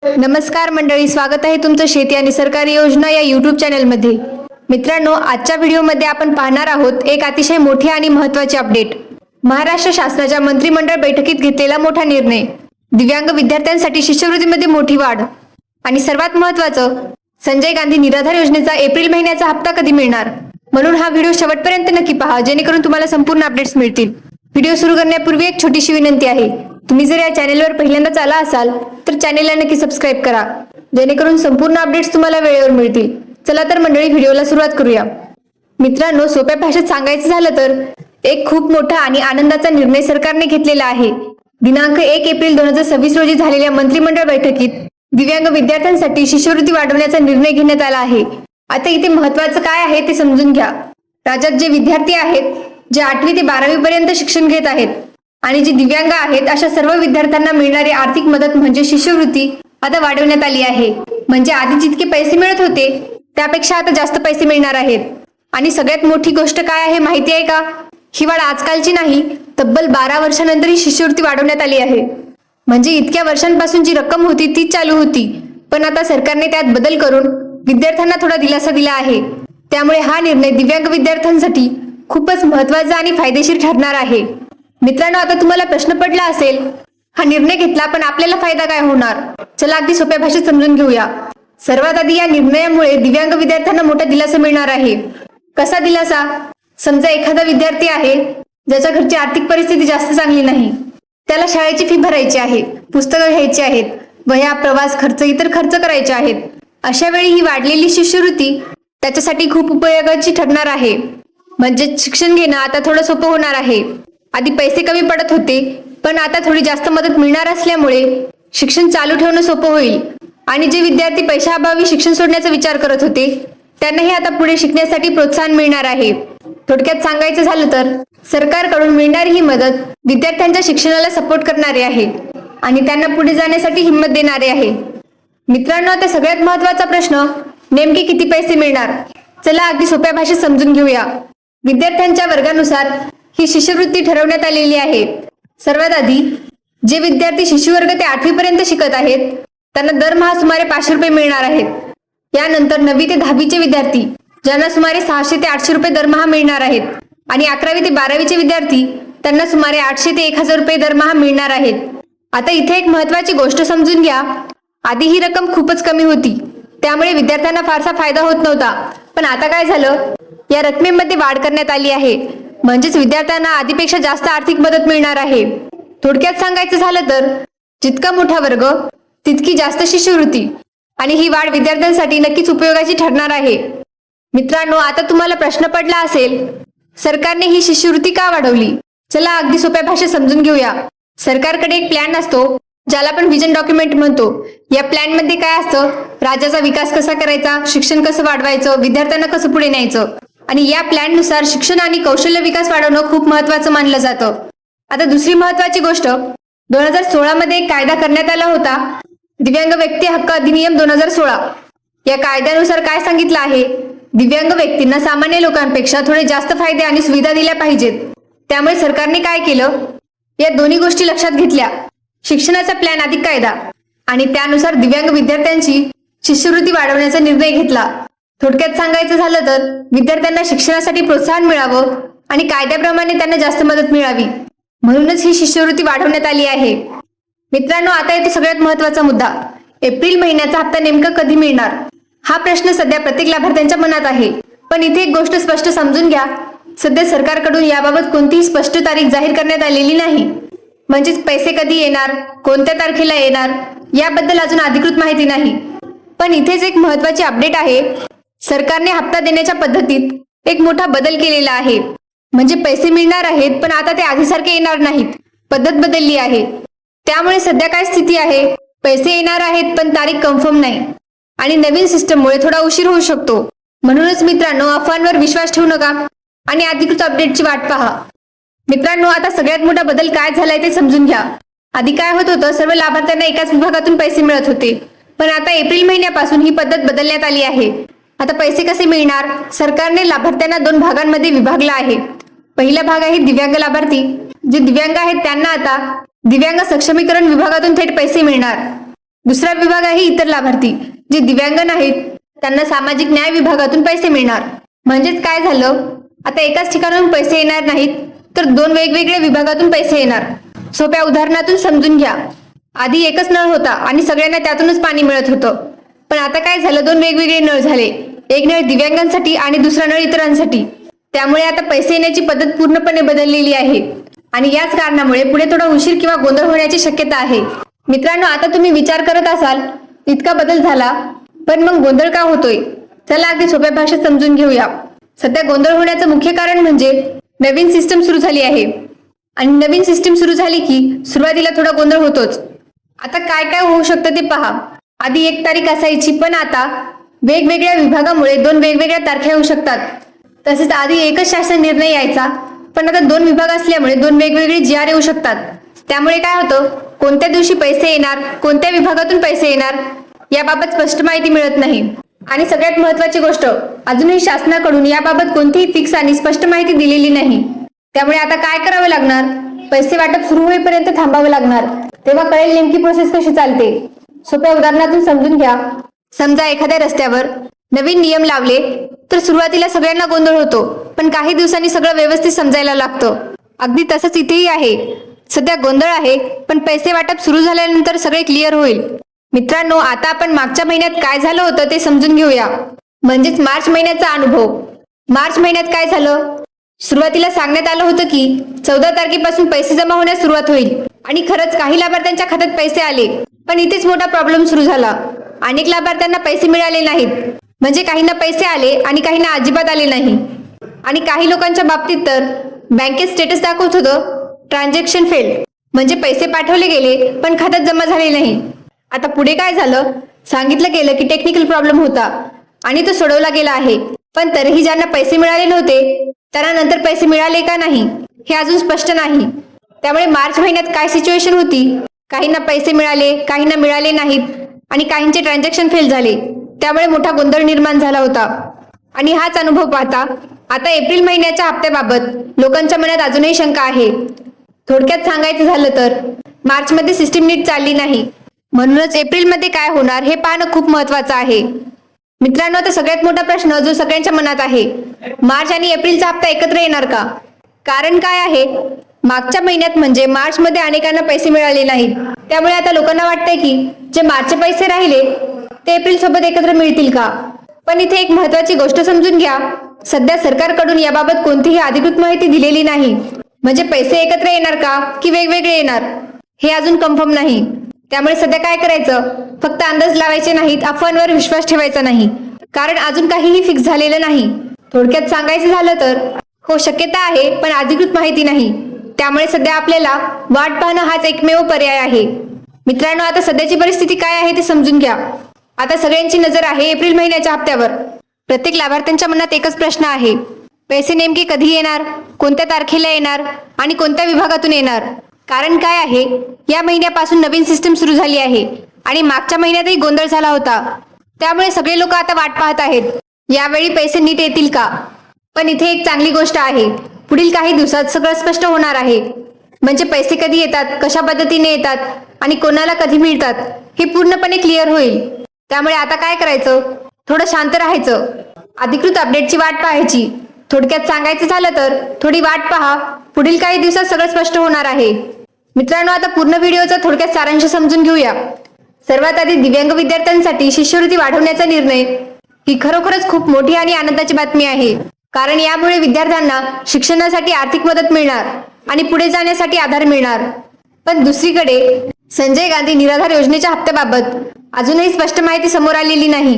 नमस्कार मंडळी, स्वागत आहे तुमचं शेती आणि सरकारी योजना या यूट्यूब चॅनलमध्ये। मित्रांनो, आजच्या व्हिडिओमध्ये आपण पाहणार आहोत एक अतिशय मोठी आणि महत्त्वाची अपडेट। महाराष्ट्र शासनाच्या मंत्रिमंडळ बैठकीत घेतलेला मोठा निर्णय, दिव्यांग विद्यार्थ्यांसाठी शिष्यवृत्तीमध्ये मोठी वाढ आणि सर्वात महत्त्वाचं, संजय गांधी निराधार योजनेचा एप्रिल महिन्याचा हप्ता कधी मिळणार। म्हणून हा व्हिडिओ शेवटपर्यंत नक्की पहा, जेणेकरून तुम्हाला संपूर्ण अपडेट्स मिळतील। व्हिडिओ सुरू करण्यापूर्वी एक छोटीशी विनंती आहे, तुम्ही जर या चॅनेलवर पहिल्यांदाच आला असाल तर चॅनेलला नक्की सबस्क्राइब करा, जेणेकरून संपूर्ण अपडेट्स तुम्हाला वेळेवर मिळतील। चला तर मंडळी, व्हिडिओला सुरुवात करूया। मित्रांनो, सोप्या भाषेत सांगायचं झालं तर एक खूप मोठा आणि आनंदाचा निर्णय सरकारने घेतलेला आहे। दिनांक 1 एप्रिल 2026 रोजी झालेल्या मंत्रिमंडळ बैठकीत दिव्यांग विद्यार्थ्यांसाठी शिष्यवृत्ती वाढवण्याचा निर्णय घेण्यात आला आहे। आता इथे महत्त्वाचं काय आहे ते समजून घ्या। राज्यात जे विद्यार्थी आहेत, जे 8वी ते 12वी पर्यंत शिक्षण घेत आहेत आणि जे दिव्यांग आहेत, अशा सर्व विद्यार्थ्यांना मिळणारी आर्थिक मदत म्हणजे शिष्यवृत्ती आता वाढवण्यात आली आहे। म्हणजे आधी जितके पैसे मिळत होते त्यापेक्षा आता जास्त पैसे मिळणार आहेत। आणि सगळ्यात मोठी गोष्ट काय आहे माहिती आहे का? ही वाढ आजकालची नाही, तब्बल 12 वर्षानंतर ही शिष्यवृत्ती वाढवण्यात आली आहे। म्हणजे इतक्या वर्षांपासून जी रक्कम होती तीच चालू होती, पण आता सरकारने त्यात बदल करून विद्यार्थ्यांना थोडा दिलासा दिला आहे। त्यामुळे हा निर्णय दिव्यांग विद्यार्थ्यांसाठी खूपच महत्त्वाचा आणि फायदेशीर ठरणार आहे। मित्रांनो, आता तुम्हाला प्रश्न पडला असेल, हा निर्णय घेतला पण आपल्याला फायदा काय होणार? चला अगदी सोप्या भाषेत समजून घेऊया। सर्वात आधी या निर्णयामुळे दिव्यांग विद्यार्थ्यांना मोठा दिलासा मिळणार आहे। कसा दिलासा? समजा एखादा विद्यार्थी आहे ज्याच्या घरची आर्थिक परिस्थिती जास्त चांगली नाही, त्याला शाळेची फी भरायची आहे, पुस्तकं घ्यायची आहेत, वह्या, प्रवास खर्च, इतर खर्च करायचे आहेत। अशा वेळी ही वाढलेली शिष्यवृत्ती त्याच्यासाठी खूप उपयोगाची ठरणार आहे। म्हणजे शिक्षण घेणं आता थोडं सोपं होणार आहे। आधी पैसे कमी पडत होते, पण आता थोडी जास्त मदत मिळणार असल्यामुळे शिक्षण चालू ठेवणं सोपं होईल। आणि जे विद्यार्थी पैशाअभावी शिक्षण सोडण्याचा विचार करत होते त्यांनाही आता पुढे शिकण्यासाठी प्रोत्साहन मिळणार आहे। थोडक्यात सांगायचं झालं तर सरकारकडून मिळणारी ही मदत विद्यार्थ्यांच्या शिक्षणाला सपोर्ट करणारी आहे आणि त्यांना पुढे जाण्यासाठी हिंमत देणारी आहे। मित्रांनो, आता सगळ्यात महत्त्वाचा प्रश्न, नेमके किती पैसे मिळणार? चला अगदी सोप्या भाषेत समजून घेऊया। विद्यार्थ्यांच्या वर्गानुसार ही शिष्यवृत्ती ठरवण्यात आलेली आहे। सर्वात आधी जे विद्यार्थी शिशुवर्ग ते 8वी पर्यंत शिकत आहेत त्यांना दरमहा सुमारे 500 रुपये मिळणार आहेत। यानंतर 9वी ते 10वीचे विद्यार्थी ज्यांना सुमारे 600 ते 800 रुपये दरमहा मिळणार आहेत आणि 11वी ते 12वीचे विद्यार्थी त्यांना सुमारे 800 ते 1000 रुपये दरमहा मिळणार आहेत। आता इथे एक महत्त्वाची गोष्ट समजून घ्या। आधी ही रक्कम खूपच कमी होती, त्यामुळे विद्यार्थ्यांना फारसा फायदा होत नव्हता, पण आता काय झालं, या रकमेमध्ये वाढ करण्यात आली आहे। म्हणजेच विद्यार्थ्यांना आधीपेक्षा जास्त आर्थिक मदत मिळणार आहे। थोडक्यात सांगायचं झालं तर जितका मोठा वर्ग तितकी जास्त शिष्यवृत्ती, आणि ही वाढ विद्यार्थ्यांसाठी नक्कीच उपयोगाची ठरणार आहे। मित्रांनो, आता तुम्हाला प्रश्न पडला असेल, सरकारने ही शिष्यवृत्ती का वाढवली? चला अगदी सोप्या भाषेत समजून घेऊया। सरकारकडे एक प्लॅन असतो ज्याला आपण व्हिजन डॉक्युमेंट म्हणतो। या प्लॅन मध्ये काय असतं? राज्याचा विकास कसा करायचा, शिक्षण कसं वाढवायचं, विद्यार्थ्यांना कसं पुढे न्यायचं, आणि या प्लॅन नुसार शिक्षण आणि कौशल्य विकास वाढवणं खूप महत्त्वाचं मानलं जातं। आता दुसरी महत्त्वाची गोष्ट, 2016 मध्ये एक कायदा करण्यात आला होता, दिव्यांग व्यक्ती हक्क अधिनियम 2016। या कायद्यानुसार काय सांगितलं आहे? दिव्यांग व्यक्तींना सामान्य लोकांपेक्षा थोडे जास्त फायदे आणि सुविधा दिल्या पाहिजेत। त्यामुळे सरकारने काय केलं, या दोन्ही गोष्टी लक्षात घेतल्या, शिक्षणाचा प्लॅन अधिक कायदा, आणि त्यानुसार दिव्यांग विद्यार्थ्यांची शिष्यवृत्ती वाढवण्याचा निर्णय घेतला। थोडक्यात सांगायचं झालं तर विद्यार्थ्यांना शिक्षणासाठी प्रोत्साहन मिळावं आणि कायद्याप्रमाणे त्यांना जास्त मदत मिळावी, म्हणूनच ही शिष्यवृत्ती वाढवण्यात आली आहे। मित्रांनो, आता येथे सगळ्यात महत्त्वाचा मुद्दा, एप्रिल महिन्याचा हप्ता नेमका कधी मिळणार? हा प्रश्न सध्या प्रत्येक लाभार्थ्यांच्या मनात आहे। पण इथे एक गोष्ट स्पष्ट समजून घ्या, सध्या सरकारकडून याबाबत कोणतीही स्पष्ट तारीख जाहीर करण्यात आलेली नाही। म्हणजेच पैसे कधी येणार, कोणत्या तारखेला येणार, याबद्दल अजून अधिकृत माहिती नाही। पण इथेच एक महत्त्वाची अपडेट आहे, सरकारने हप्ता देण्याच्या पद्धतीत एक मोठा बदल केलेला आहे। म्हणजे पैसे मिळणार आहेत, पण आता ते आधीसारखे येणार नाहीत, पद्धत बदलली आहे। त्यामुळे सध्या काय स्थिती आहे, पैसे येणार आहेत पण तारीख कन्फर्म नाही, आणि नवीन सिस्टममुळे थोडा उशीर होऊ शकतो। म्हणूनच मित्रांनो, अफवांवर विश्वास ठेवू नका आणि अधिकृत अपडेटची वाट पहा। मित्रांनो, आता सगळ्यात मोठा बदल काय झालाय ते समजून घ्या। आधी काय होत होतं, सर्व लाभार्थ्यांना एकाच विभागातून पैसे मिळत होते, पण आता एप्रिल महिन्यापासून ही पद्धत बदलण्यात आली आहे। आता पैसे कसे मिळणार? सरकारने लाभार्थ्यांना 2 भागांमध्ये विभागला आहे। पहिला भाग आहे दिव्यांग लाभार्थी। जे दिव्यांग आहेत त्यांना आता दिव्यांग सक्षमीकरण विभागातून थेट पैसे मिळणार, दुसरा विभाग आहे इतर लाभार्थी. जे दिव्यांग नाहीत त्यांना सामाजिक न्याय विभागातून पैसे मिळणार. म्हणजेच काय झालं, आता एकाच ठिकाणाहून पैसे येणार नाहीत तर दोन वेगवेगळ्या विभागातून पैसे येणार. सोप्या उदाहरणातून समजून घ्या. आधी एकच नळ होता आणि सगळ्यांना त्यातूनच पाणी मिळत होतं. पण आता काय झालं, दोन वेगवेगळे नळ झाले. एक नळ दिव्यांगांसाठी आणि दुसरा नळ इतरांसाठी. त्यामुळे आता पैसे येण्याची पद्धत पूर्णपणे बदललेली आहे आणि याच कारणामुळे पुढे थोडा उशीर किंवा गोंधळ होण्याची शक्यता आहे. मित्रांनो, आता तुम्ही विचार करत असाल इतका बदल झाला पण मग गोंधळ का होतोय? चला अगदी सोप्या भाषेत समजून घेऊया. सध्या गोंधळ होण्याचं मुख्य कारण म्हणजे नवीन सिस्टम सुरू झाली आहे आणि नवीन सिस्टम सुरू झाली की सुरुवातीला थोडा गोंधळ होतोच. आता काय काय होऊ शकतं ते पहा. आधी एक तारीख असायची पण आता वेगवेगळ्या विभागामुळे दोन वेगवेगळ्या तारखा येऊ शकतात. तसेच आधी एकच शासन निर्णय यायचा पण आता दोन विभाग असल्यामुळे दोन वेगवेगळे GR येऊ शकतात. त्यामुळे काय होतं, कोणत्या दिवशी पैसे येणार, कोणत्या विभागातून पैसे येणार याबाबत स्पष्ट माहिती मिळत नाही. आणि सगळ्यात महत्त्वाची गोष्ट, अजूनही शासनाकडून याबाबत कोणतीही फिक्स आणि स्पष्ट माहिती दिलेली नाही. त्यामुळे आता काय करावं लागणार, पैसे वाटप सुरू होईपर्यंत थांबावं लागणार. तेव्हा कळेल नेमकी प्रोसेस कशी चालते. सोप्या उदाहरणातून समजून घ्या. समजा एखाद्या रस्त्यावर नवीन नियम लावले तर सुरुवातीला सगळ्यांना गोंधळ होतो पण काही दिवसांनी सगळं व्यवस्थित समजायला लागतं. अगदी तसंच इथेही आहे. सध्या गोंधळ आहे पण पैसे वाटप सुरू झाल्यानंतर सगळे क्लिअर होईल. मित्रांनो, आता आपण मागच्या महिन्यात काय झालं होतं ते समजून घेऊया. म्हणजेच मार्च महिन्याचा अनुभव. मार्च महिन्यात काय झालं, सुरुवातीला सांगण्यात आलं होतं की 14 तारखेपासून पैसे जमा होण्यास सुरुवात होईल आणि खरंच काही लाभार्थ्यांच्या खात्यात पैसे आले. पण इथेच मोठा प्रॉब्लेम सुरू झाला. अनेक लाभार्थ्यांना पैसे मिळाले नाहीत. म्हणजे काहींना पैसे आले आणि काहींना अजिबात आले नाही. आणि काही लोकांच्या बाबतीत तर बँकेत स्टेटस दाखवत होतं ट्रान्झॅक्शन फेल्ड, म्हणजे पैसे पाठवले गेले पण खात्यात जमा झाले नाही. आता पुढे काय झालं, सांगितलं गेलं की टेक्निकल प्रॉब्लेम होता आणि तो सोडवला गेला आहे. पण तरीही ज्यांना पैसे मिळाले नव्हते त्यांना नंतर पैसे मिळाले का नाही हे अजून स्पष्ट नाही. त्यामुळे मार्च महिन्यात काय सिच्युएशन होती, काहींना पैसे मिळाले, काहींना मिळाले नाहीत आणि काहींचे ट्रान्झॅक्शन फेल झाले. त्यामुळे मोठा गोंधळ निर्माण झाला होता. आणि हाच अनुभव पाहता आता एप्रिल महिन्याच्या हप्त्याबाबत लोकांच्या मनात अजूनही शंका आहे. थोडक्यात सांगायचं झालं तर मार्च मध्ये सिस्टीम नीट चालली नाही. म्हणूनच एप्रिल मध्ये काय होणार हे पाहणं खूप महत्वाचं आहे. मित्रांनो, आता सगळ्यात मोठा प्रश्न जो सगळ्यांच्या मनात आहे, मार्च आणि एप्रिलचा हप्ता एकत्र येणार का? कारण काय आहे, मागच्या महिन्यात म्हणजे मार्च मध्ये अनेकांना पैसे मिळाले नाहीत. त्यामुळे आता लोकांना वाटतंय की जे मार्चचे पैसे राहिले ते एप्रिल सोबत एकत्र मिळतील का? पण इथे एक महत्वाची गोष्ट समजून घ्या. सध्या सरकारकडून याबाबत कोणतीही अधिकृत माहिती दिलेली नाही. म्हणजे पैसे एकत्र येणार का की वेगवेगळे येणार हे अजून कन्फर्म नाही. त्यामुळे सध्या काय करायचं, फक्त अंदाज लावायचे नाहीत, अफवांवर विश्वास ठेवायचा नाही. कारण अजून काहीही फिक्स झालेलं नाही. थोडक्यात सांगायचं झालं तर हो, शक्यता आहे पण अधिकृत माहिती नाही. त्यामुळे सध्या आपल्याला वाट पाहणं हाच एकमेव पर्याय आहे. मित्रांनो, आता सध्याची परिस्थिती काय आहे ते समजून घ्या. आता सगळ्यांची नजर आहे एप्रिल महिन्याच्या हप्त्यावर. प्रत्येक लाभार्थ्यांच्या मनात एकच प्रश्न आहे, पैसे नेमके कधी येणार, कोणत्या तारखेला येणार आणि कोणत्या विभागातून येणार? कारण काय आहे, या महिन्यापासून नवीन सिस्टम सुरू झाली आहे आणि मागच्या महिन्यातही गोंधळ झाला होता. त्यामुळे सगळे लोक आता वाट पाहत आहेत यावेळी पैसे नीट येतील का. पण इथे एक चांगली गोष्ट आहे, पुढील काही दिवसात सगळं स्पष्ट होणार आहे. म्हणजे पैसे कधी येतात, कशा पद्धतीने येतात आणि कोणाला कधी मिळतात हे पूर्णपणे क्लिअर होईल. त्यामुळे आता काय करायचं, थोडं शांत राहायचं, अधिकृत अपडेटची वाट पाहायची. थोडक्यात सांगायचं झालं तर थोडी वाट पहा, पुढील काही दिवसात सगळं स्पष्ट होणार आहे. मित्रांनो, आता पूर्ण व्हिडिओचा थोडक्यात सारांश समजून घेऊया. सर्वात आधी दिव्यांग विद्यार्थ्यांसाठी शिष्यवृत्ती वाढवण्याचा निर्णय ही खरोखरच खूप मोठी आणि आनंदाची बातमी आहे. कारण यामुळे विद्यार्थ्यांना शिक्षणासाठी आर्थिक मदत मिळणार आणि पुढे जाण्यासाठी आधार मिळणार. पण दुसरीकडे संजय गांधी निराधार योजनेच्या हप्त्याबाबत अजूनही स्पष्ट माहिती समोर आलेली नाही.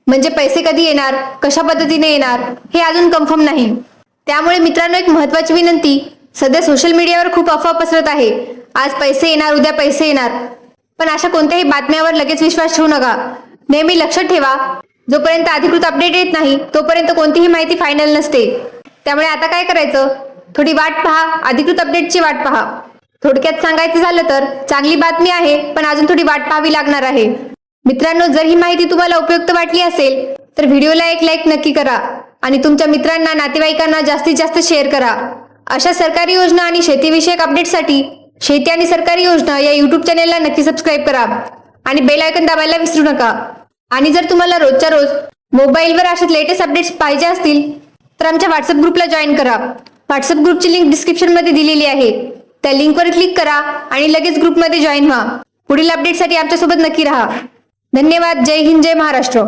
म्हणजे पैसे कधी येणार, कशा पद्धतीने येणार हे अजून कन्फर्म नाही. त्यामुळे मित्रांनो, एक महत्वाची विनंती, सध्या सोशल मीडियावर खूप अफवा पसरत आहे, आज पैसे येणार, उद्या पैसे येणार. पण अशा कोणत्याही बातम्यावर लगेच विश्वास ठेवू नका. नेहमी लक्षात ठेवा, जोपर्यंत अधिकृत अपडेट येत नाही तोपर्यंत कोणतीही माहिती फायनल नसते. त्यामुळे आता काय करायचं, थोडी वाट पहा, अधिकृत अपडेटची वाट पहा. थोडक्यात सांगायचं झालं तर चांगली बातमी आहे पण अजून थोडी वाट पाहावी लागणार आहे. मित्रांनो, जर ही माहिती तुम्हाला उपयुक्त वाटली असेल तर व्हिडिओला एक लाईक नक्की करा आणि तुमच्या मित्रांना, नातेवाईकांना जास्तीत जास्त शेअर करा. अशा सरकारी योजना आणि शेतीविषयक अपडेटसाठी शेती आणि सरकारी योजना या YouTube चॅनेलला नक्की सबस्क्राईब करा आणि बेल आयकॉन दाबायला विसरू नका. आणि जर तुम्हाला रोजच्या रोज मोबाईलवर अशाच लेटेस्ट अपडेट्स पाहिजे असतील तर आमच्या व्हॉट्सअप ग्रुपला जॉईन करा. व्हॉट्सअप ग्रुपची लिंक डिस्क्रिप्शन मध्ये दिलेली आहे. त्या लिंकवर क्लिक करा आणि लगेच ग्रुपमध्ये जॉईन व्हा. पुढील अपडेटसाठी आमच्यासोबत नक्की राहा. धन्यवाद. जय हिंद, जय महाराष्ट्र.